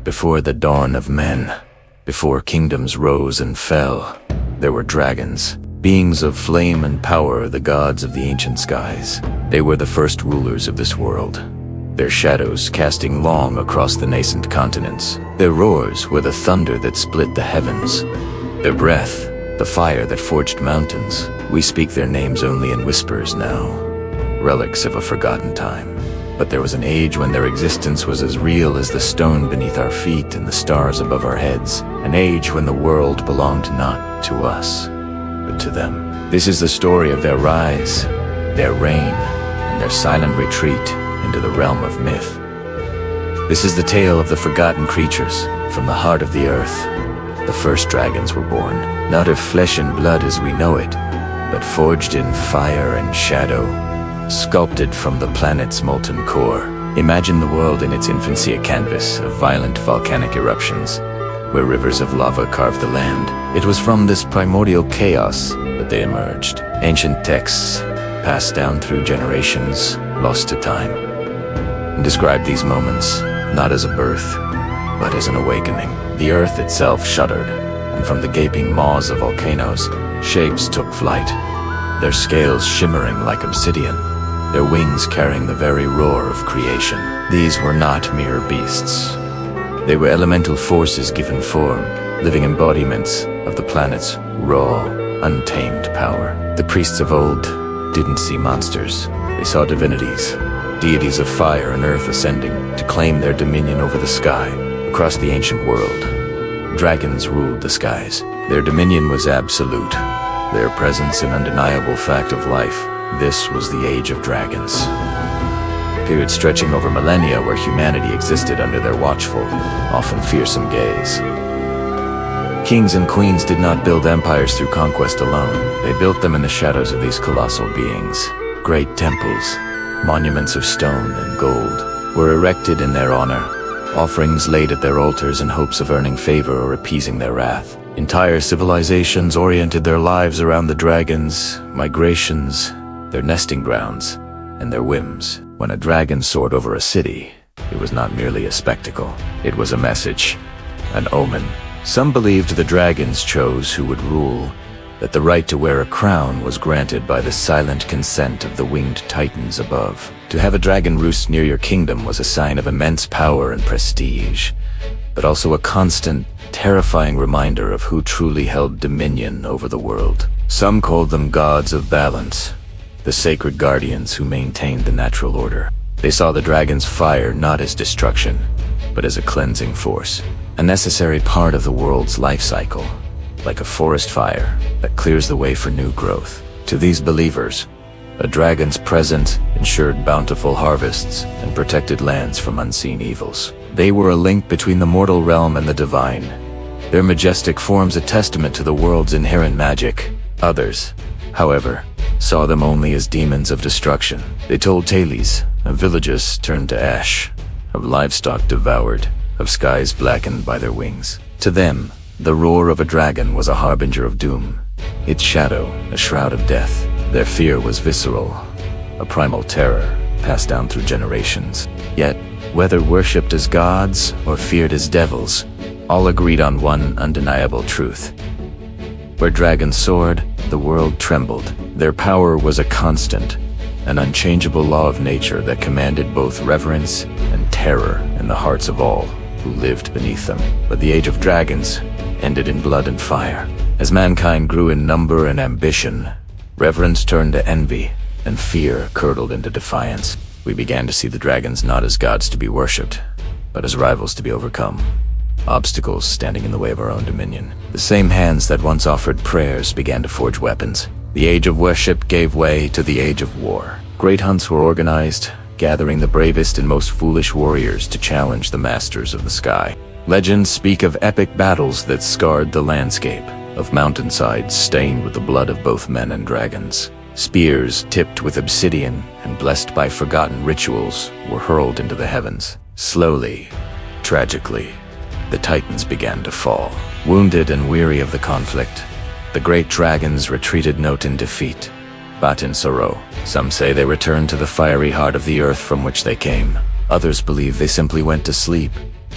Before the dawn of men, before kingdoms rose and fell, there were dragons, beings of flame and power, the gods of the ancient skies. They were the first rulers of this world, their shadows casting long across the nascent continents. Their roars were the thunder that split the heavens, their breath, the fire that forged mountains. We speak their names only in whispers now, relics of a forgotten time. But there was an age when their existence was as real as the stone beneath our feet and the stars above our heads. An age when the world belonged not to us, but to them. This is the story of their rise, their reign, and their silent retreat into the realm of myth. This is the tale of the forgotten creatures from the heart of the earth. The first dragons were born, not of flesh and blood as we know it, but forged in fire and shadow, sculpted from the planet's molten core. Imagine the world in its infancy, a canvas of violent volcanic eruptions, where rivers of lava carved the land. It was from this primordial chaos that they emerged. Ancient texts, passed down through generations, lost to time, describe these moments not as a birth, but as an awakening. The earth itself shuddered, and from the gaping maws of volcanoes, shapes took flight, their scales shimmering like obsidian, their wings carrying the very roar of creation. These were not mere beasts. They were elemental forces given form, living embodiments of the planet's raw, untamed power. The priests of old didn't see monsters. They saw divinities, deities of fire and earth ascending to claim their dominion over the sky. Across the ancient world, dragons ruled the skies. Their dominion was absolute, their presence an undeniable fact of life. This was the age of dragons, a period stretching over millennia where humanity existed under their watchful, often fearsome gaze. Kings and queens did not build empires through conquest alone. They built them in the shadows of these colossal beings. Great temples, monuments of stone and gold, were erected in their honor, offerings laid at their altars in hopes of earning favor or appeasing their wrath. Entire civilizations oriented their lives around the dragons, migrations, their nesting grounds, and their whims. When a dragon soared over a city, it was not merely a spectacle. It was a message, an omen. Some believed the dragons chose who would rule, that the right to wear a crown was granted by the silent consent of the winged titans above. To have a dragon roost near your kingdom was a sign of immense power and prestige, but also a constant, terrifying reminder of who truly held dominion over the world. Some called them gods of balance, the sacred guardians who maintained the natural order. They saw the dragon's fire not as destruction, but as a cleansing force, a necessary part of the world's life cycle, like a forest fire that clears the way for new growth. To these believers, a dragon's presence ensured bountiful harvests and protected lands from unseen evils. They were a link between the mortal realm and the divine, their majestic forms a testament to the world's inherent magic. Others, however, saw them only as demons of destruction. They told tales of villages turned to ash, of livestock devoured, of skies blackened by their wings. To them, the roar of a dragon was a harbinger of doom, its shadow a shroud of death. Their fear was visceral, a primal terror passed down through generations. Yet, whether worshipped as gods or feared as devils, all agreed on one undeniable truth. Where dragons soared, the world trembled. Their power was a constant, an unchangeable law of nature that commanded both reverence and terror in the hearts of all who lived beneath them. But the age of dragons ended in blood and fire. As mankind grew in number and ambition, reverence turned to envy, and fear curdled into defiance. We began to see the dragons not as gods to be worshipped, but as rivals to be overcome, obstacles standing in the way of our own dominion. The same hands that once offered prayers began to forge weapons. The age of worship gave way to the age of war. Great hunts were organized, gathering the bravest and most foolish warriors to challenge the masters of the sky. Legends speak of epic battles that scarred the landscape, of mountainsides stained with the blood of both men and dragons. Spears tipped with obsidian and blessed by forgotten rituals were hurled into the heavens. Slowly, tragically, the titans began to fall. Wounded and weary of the conflict, the great dragons retreated not in defeat, but in sorrow. Some say they returned to the fiery heart of the earth from which they came. Others believe they simply went to sleep,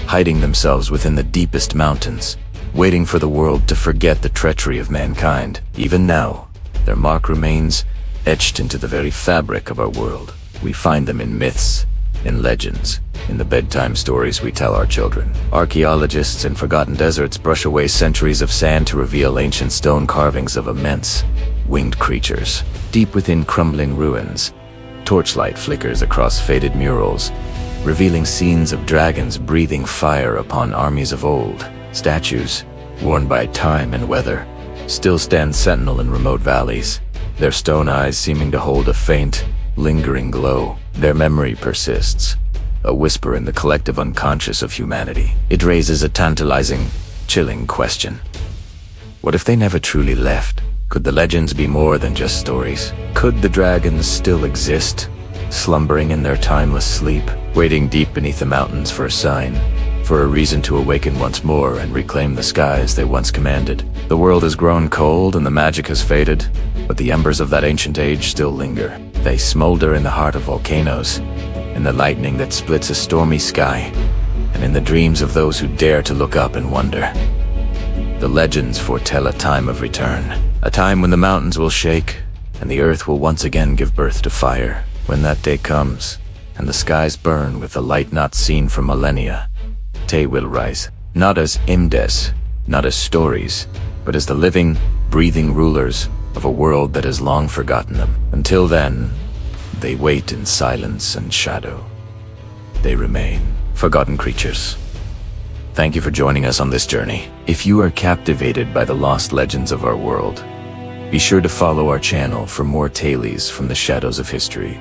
hiding themselves within the deepest mountains, waiting for the world to forget the treachery of mankind. Even now, their mark remains etched into the very fabric of our world. We find them in myths, in legends, in the bedtime stories we tell our children. Archaeologists in forgotten deserts brush away centuries of sand to reveal ancient stone carvings of immense, winged creatures. Deep within crumbling ruins, torchlight flickers across faded murals, revealing scenes of dragons breathing fire upon armies of old. Statues, worn by time and weather, still stand sentinel in remote valleys, their stone eyes seeming to hold a faint, lingering glow. Their memory persists, a whisper in the collective unconscious of humanity. It raises a tantalizing, chilling question. What if they never truly left? Could the legends be more than just stories? Could the dragons still exist, slumbering in their timeless sleep, waiting deep beneath the mountains for a sign, for a reason to awaken once more and reclaim the skies they once commanded? The world has grown cold and the magic has faded, but the embers of that ancient age still linger. They smolder in the heart of volcanoes, in the lightning that splits a stormy sky, and in the dreams of those who dare to look up and wonder. The legends foretell a time of return, a time when the mountains will shake, and the earth will once again give birth to fire. When that day comes, and the skies burn with a light not seen for millennia, they will rise, not as imdes, not as stories, but as the living, breathing rulers of a world that has long forgotten them. Until then, they wait in silence and shadow. They remain forgotten creatures. Thank you for joining us on this journey. If you are captivated by the lost legends of our world, be sure to follow our channel for more tales from the shadows of history.